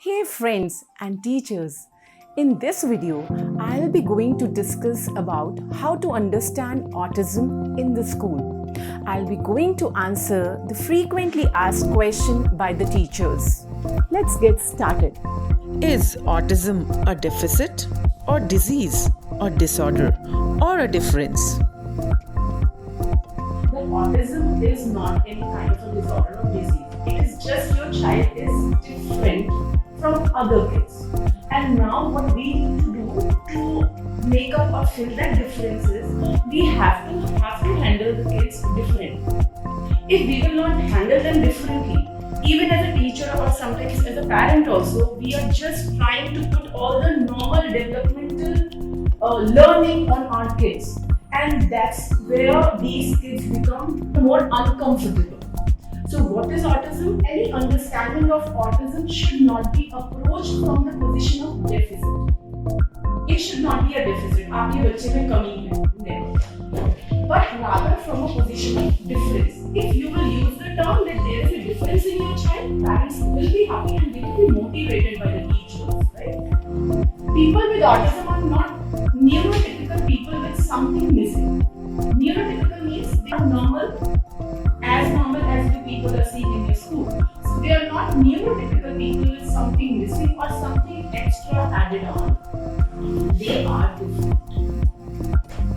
Hey friends and teachers, in this video I'll be going to discuss about how to understand autism in the school. I'll be going to answer the frequently asked question by the teachers. Let's get started. Is autism a deficit or disease or disorder or a difference? That autism is not any kind of a disorder or disease. It is just your child is different from other kids. And now what we need to do to make up or fill that differences, we have to handle the kids different. If we will not handle them differently, even as a teacher or sometimes as a parent also, we are just trying to put all the normal developmental learning on our kids. And that's where these kids become more uncomfortable. So what is autism? Any understanding of autism should not be approached from the position of deficit. It should not be a deficit. आपके बच्चे में कमी है, never. But rather from a position of difference. If you will use the term that there is a difference in your child, parents will be happy and they will be motivated by the teachers, right? People with autism are not neurotypical people with something missing. Neurotypical means they are normal as the people are seeing in your school. So they are not neurotypical people with something missing or something extra added on. They are different.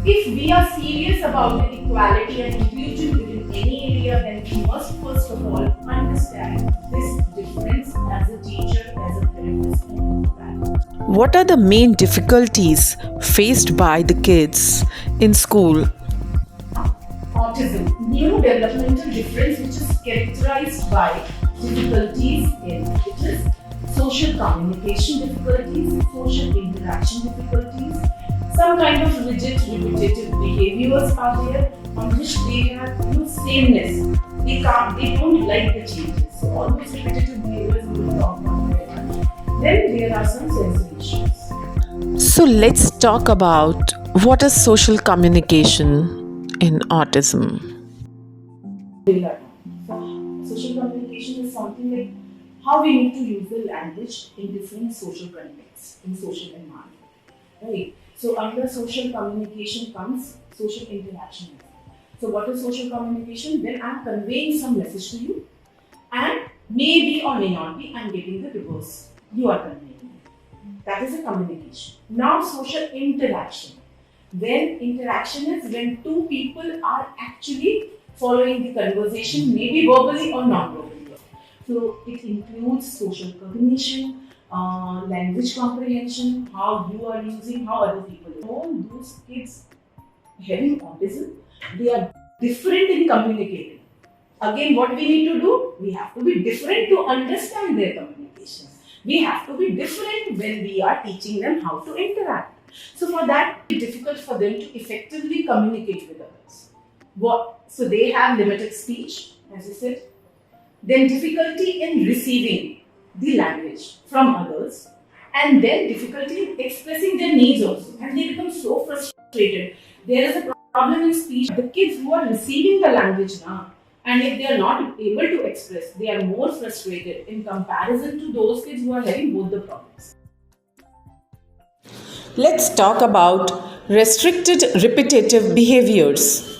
If we are serious about the equality and inclusion within any area, then we must first of all understand this difference as a teacher, as a therapist, and as a parent. What are the main difficulties faced by the kids in school? Autism, neurodevelopmental difference which is characterized by difficulties in it is social communication difficulties, social interaction difficulties, some kind of rigid repetitive behaviors are there on which they have sameness. They don't like the changes. So all those repetitive behaviors we will talk about later. Then there are some sensory issues. So let's talk about what is social communication in autism. Social communication is something like how we need to use the language in different social contexts, in social environment. Right? So under social communication comes social interaction. So what is social communication? When I'm conveying some message to you and maybe or may not be I'm getting the reverse. You are conveying. That is a communication. Now social interaction. When interaction is when two people are actually following the conversation, maybe verbally or non-verbally. So it includes social cognition, language comprehension, how you are using, how other people are. All those kids having autism, they are different in communicating. Again, what we need to do? We have to be different to understand their communication. We have to be different when we are teaching them how to interact. So for that, it's difficult for them to effectively communicate with others. So they have limited speech, as I said. Then difficulty in receiving the language from others. And then difficulty in expressing their needs also. And they become so frustrated. There is a problem in speech. The kids who are receiving the language now, and if they are not able to express, they are more frustrated in comparison to those kids who are having both the problems. Let's talk about restricted repetitive behaviors.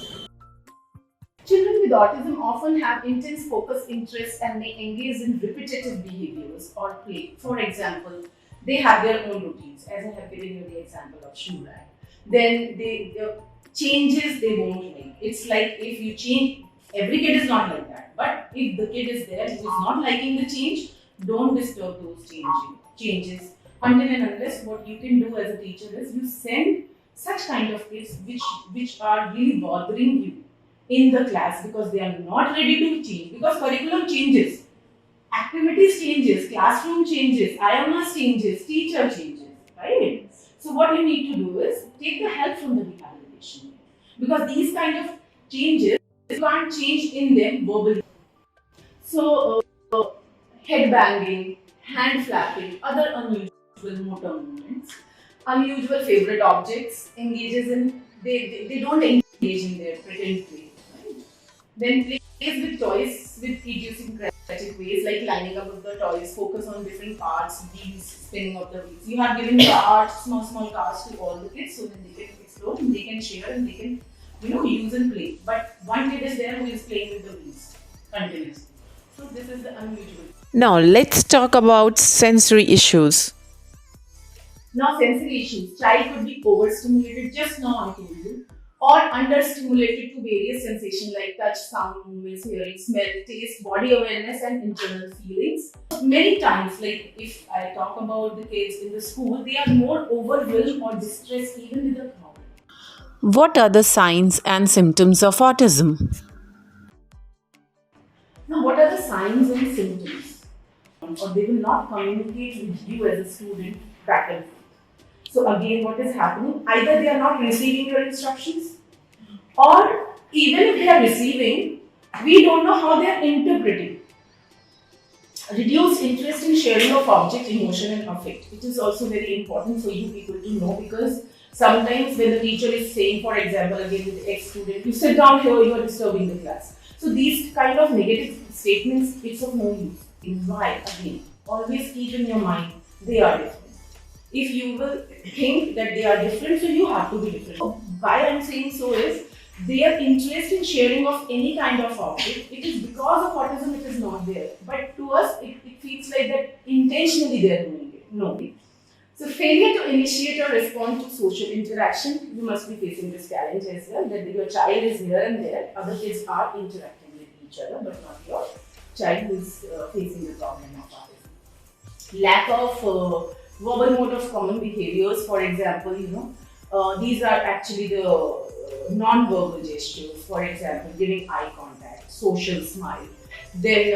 Children with autism often have intense focus interests and may engage in repetitive behaviors or play. For example, they have their own routines, as I have given you the example of shoe rack. Then the changes they won't like. It's like if you change, every kid is not like that. But if the kid is there who is not liking the change, don't disturb those changes. Until and unless what you can do as a teacher is you send such kind of kids which are really bothering you in the class because they are not ready to change, because curriculum changes, activities changes, classroom changes, IMS changes, teacher changes, right? So what you need to do is take the help from the rehabilitation, because these kind of changes you can't change in them verbally. So head banging, hand flapping, other unusual motor movements, unusual favorite objects, engages in they don't engage in their pretend play. Right? Then plays with toys with idiosyncrasies ways like lining up with the toys, focus on different parts, wheels, spinning of the wheels. You have given cars, small cars to all the kids so that they can explore and they can share and they can, use and play. But one kid is there who is playing with the wheels continuously. So this is the unusual. Now, let's talk about sensory issues. Now, sensory issues. Child could be overstimulated, just now I told you, or understimulated to various sensations like touch, sound, movements, hearing, smell, taste, body awareness, and internal feelings. Many times, like if I talk about the kids in the school, they are more overwhelmed or distressed even with the crowd. What are the signs and symptoms of autism? Now, what are the signs and symptoms? Or they will not communicate with you as a student back and forth. So again, what is happening? Either they are not receiving your instructions, or even if they are receiving, we don't know how they are interpreting. Reduced interest in sharing of object, emotion and affect. It is also very important for you people to know, because sometimes when the teacher is saying, for example, again with the ex-student, you sit down here, you are disturbing the class. So these kind of negative statements, it's of no use. Why? Again, always keep in your mind, they are different. If you will think that they are different, so you have to be different. So why I am saying so is, their interest in sharing of any kind of object, it is because of autism it is not there. But to us, it feels like that intentionally they are doing it. No. So failure to initiate or respond to social interaction, you must be facing this challenge as well, that your child is here and there, other kids are interacting with each other, but not your child who is facing the problem of autism. Lack of verbal mode of common behaviors, for example, these are actually the non-verbal gestures, for example, giving eye contact, social smile, then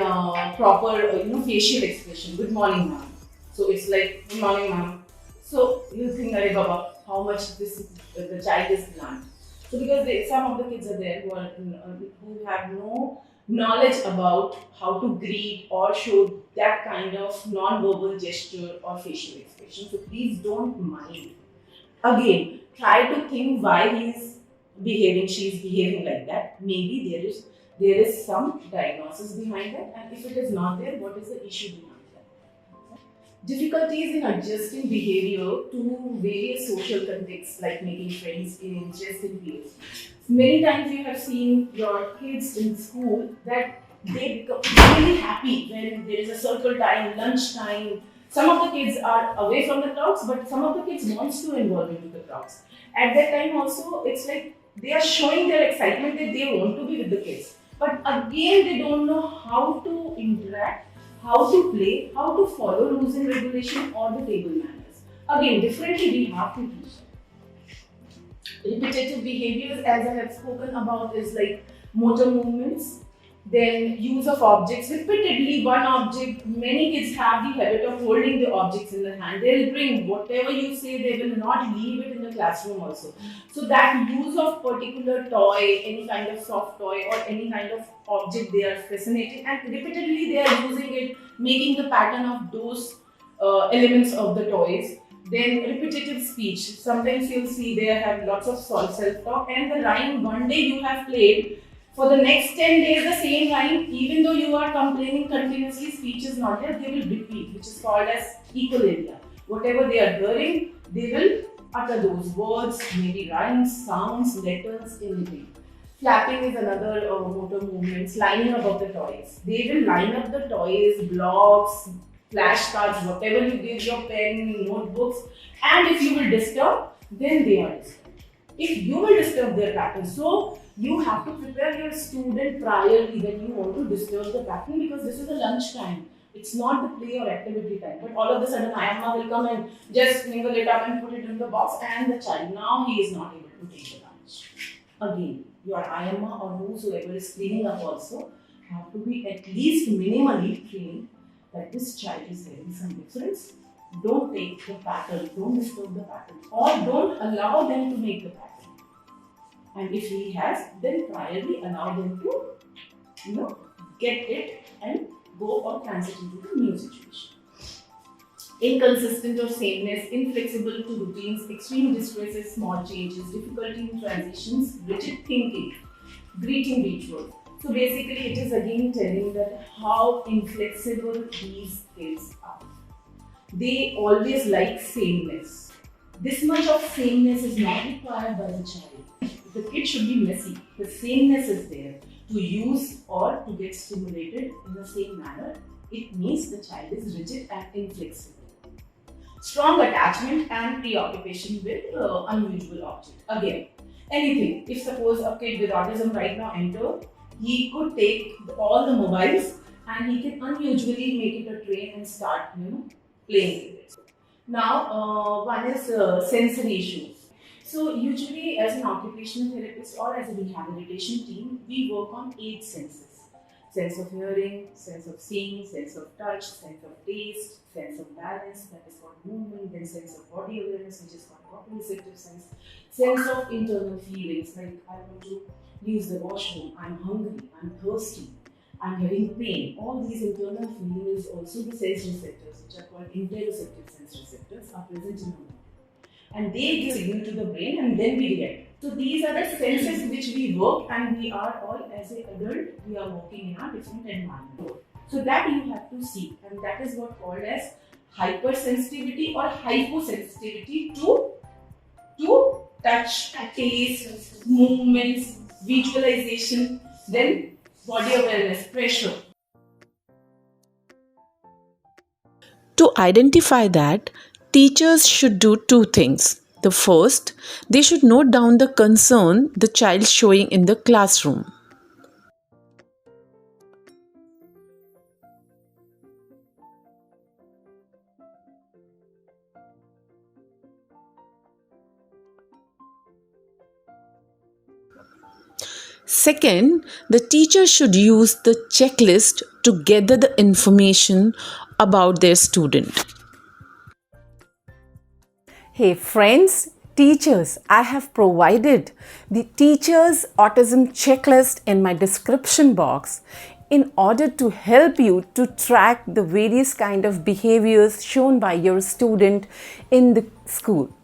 proper, facial expression, good morning ma'am. So it's like, good morning ma'am. So you think, Arey Baba, how much the child is blunt. So because some of the kids are there who have no knowledge about how to greet or show that kind of non-verbal gesture or facial expression. So please don't mind. Again, try to think why she's behaving like that. Maybe there is some diagnosis behind that, and if it is not there, what is the issue behind that? Difficulties in adjusting behavior to various social contexts, like making friends in just in peers. Many times you have seen your kids in school that they become really happy when there is a circle time, lunch time. Some of the kids are away from the crowds, but some of the kids wants to involve into the crowds. At that time also, it's like they are showing their excitement that they want to be with the kids. But again, they don't know how to interact, how to play, how to follow rules and regulation or the table manners. Again, differently we have to teach them. Repetitive behaviors, as I have spoken about, is like motor movements, then use of objects repeatedly. One object, many kids have the habit of holding the objects in their hand. They'll bring whatever you say, they will not leave it in the classroom also. So that use of particular toy, any kind of soft toy or any kind of object, they are fascinated and repeatedly they are using it, making the pattern of those elements of the toys. Then repetitive speech. Sometimes you'll see they have lots of self-talk, and the rhyme one day you have played, for the next 10 days the same rhyme, even though you are complaining continuously, speech is not there, they will repeat, which is called as echolalia. Whatever they are hearing, they will utter those words, maybe rhymes, sounds, letters, anything. Flapping is another motor movement, lining up of the toys. They will line up the toys, blocks, flashcards, whatever you give, your pen, notebooks, and if you will disturb, then they are disturbed. If you will disturb their pattern, so you have to prepare your student priorly that you want to disturb the pattern, because this is a lunch time. It's not the play or activity time. But all of a sudden, Ayamma will come and just mingle it up and put it in the box, and the child, now he is not able to take the lunch. Again, your Ayamma or whosoever is cleaning up also have to be at least minimally trained that this child is having some difference. Don't take the pattern, don't disturb the pattern, or don't allow them to make the pattern. And if he has, then priorly allow them to, get it and go or transit into the new situation. Inconsistent or sameness, inflexible to routines, extreme distresses, small changes, difficulty in transitions, rigid thinking, greeting rituals. So basically, it is again telling that how inflexible these kids are. They always like sameness. This much of sameness is not required by the child. The kid should be messy. The sameness is there to use or to get stimulated in the same manner. It means the child is rigid and inflexible. Strong attachment and preoccupation with unusual object. Again, anything. If suppose a kid with autism right now enter, he could take all the mobiles and he can unusually make it a train and start, playing with it. Now, one is sensory issues. So usually as an occupational therapist or as a rehabilitation team, we work on 8 senses. Sense of hearing, sense of seeing, sense of touch, sense of taste, sense of balance, that is called movement, then sense of body awareness, which is called proprioceptive sense, sense of internal feelings, like I want to use the washroom, I'm hungry, I'm thirsty, I'm having pain. All these internal feelings, also the sense receptors, which are called interoceptive sense receptors, are present in our body. And they give signal to the brain and then we react. So these are the senses which we work, and we are all, as an adult, we are working in a different environment. So that you have to see, and that is what called as hypersensitivity or hyposensitivity to touch, taste, movements, visualization, then body awareness, pressure. To identify that, teachers should do 2 things. The first, they should note down the concern the child is showing in the classroom. Second, the teacher should use the checklist to gather the information about their student. Hey friends, teachers, I have provided the teacher's autism checklist in my description box in order to help you to track the various kind of behaviors shown by your student in the school.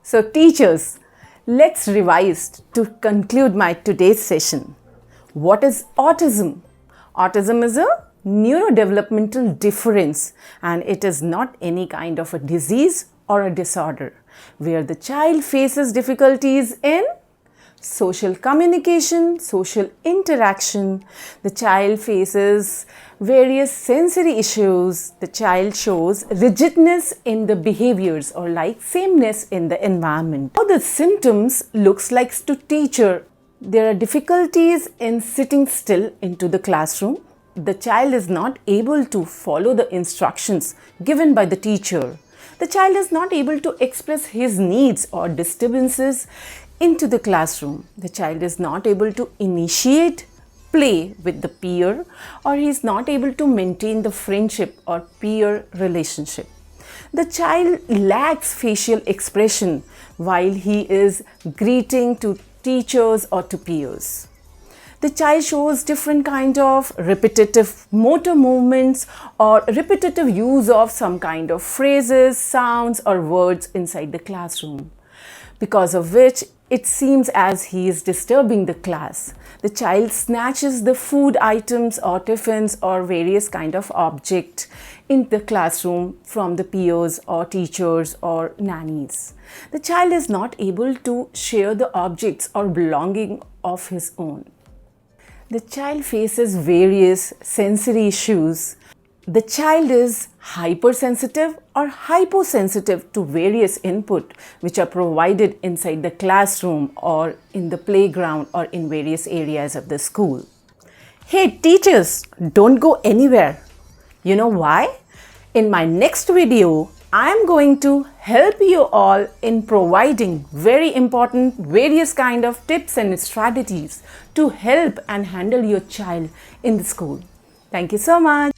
So teachers, let's revise to conclude my today's session. What is autism? Autism is a neurodevelopmental difference, and it is not any kind of a disease or a disorder where the child faces difficulties in social communication, social interaction. The child faces various sensory issues. The child shows rigidness in the behaviors or like sameness in the environment. How the symptoms looks like to teacher. There are difficulties in sitting still into the classroom. The child is not able to follow the instructions given by the teacher. The child is not able to express his needs or disturbances into the classroom. The child is not able to initiate play with the peer, or he is not able to maintain the friendship or peer relationship. The child lacks facial expression while he is greeting to teachers or to peers. The child shows different kind of repetitive motor movements or repetitive use of some kind of phrases, sounds or words inside the classroom, because of which it seems as he is disturbing the class. The child snatches the food items or tiffins or various kind of object in the classroom from the peers or teachers or nannies. The child is not able to share the objects or belonging of his own. The child faces various sensory issues. The child is hypersensitive or hyposensitive to various input which are provided inside the classroom or in the playground or in various areas of the school. Hey teachers, don't go anywhere. You know why? In my next video, I am going to help you all in providing very important various kind of tips and strategies to help and handle your child in the school. Thank you so much.